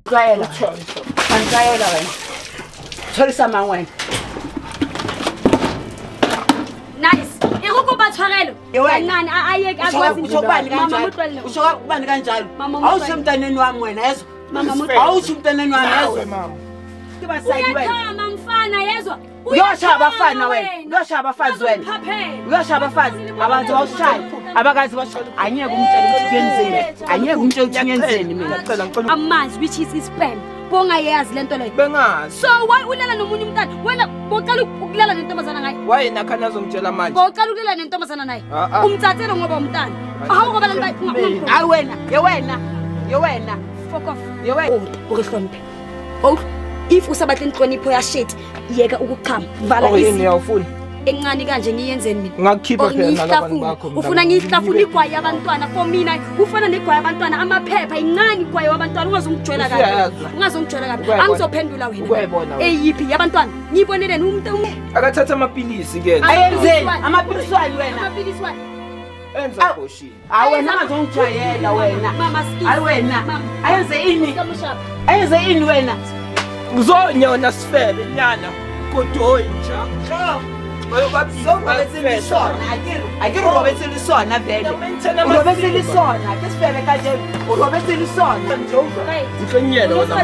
Tlwaela. Tlwaela wena. Tshwarisa mang wena. Nice. Iroko ba tshwarelo. Nani ayeke akwazi ukubani kanjalo. Ushoka kubani kanjalo. Awusemntaneni wami wena yezwa. Awusemntaneni wami yezwa mama. Kiba sayidi wena. Uyathama mfana yezwa. Uyosha abafana wena. Uyosha abafazi wena. Uyosha abafazi. Abantu bawushaya. Abakazi bashaya. Anyeke umtshela ukuthi kuyenzeni. Anyeke umtshela ukuthi kuyenzeni mina. Ngicela amanzi which is spam. Bongayazi lento leyo. Bengazi. So why ulala nomunye umntana? Wena boqala ukulala nentombazana ngaye. Waye nakhana azongitshela manje. Boqala ukulala nentombazana naye. Umthathele ngoba umntana. Ahawu ngoba lento. Hayi wena. Yewena. Fuck off. Yewena. Urehloniphe. Oh, if usabahle inhlonipho ya shit, yeka ukuchama. Vala yini yawufuna? Encane kanje ngiyenzeni mina. Ngakukhipha phela nabantu bakho. Ufuna ngihlafuna igwayi yabantwana for mina. Ufana negwayi yabantwana amaphepha incane igwayi yabantwana ungazongijwela kabi. Ungazongijwela kabi. Angizophendula wena. Eyiphi yabantwana? Ngiboneleni umuntu akathatha amapilisi ke. Ayenzeni amapilisi wani wena? Amapilisi wani? Enza boshini. Wena ngazongijwayela wena. Mama skip. Hayi wena. Ayenze ini? Kamushapa. Ayenze ini wena? Ngizonyona sifebe nyana. Godoyi nja. Akiri urobetse lisona vele. Urobetse lisona. Kesifebe kanje urobetse lisona. Uhlonyela wena.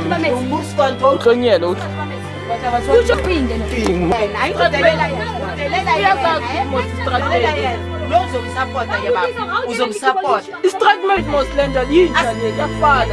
Uhlonyela uthi. Utsho phinde lo. Wena ayikodelela yena. Uzomsupporta ke baba. Uzomsupporta. Istrike mate mos lenda yinja le yafana.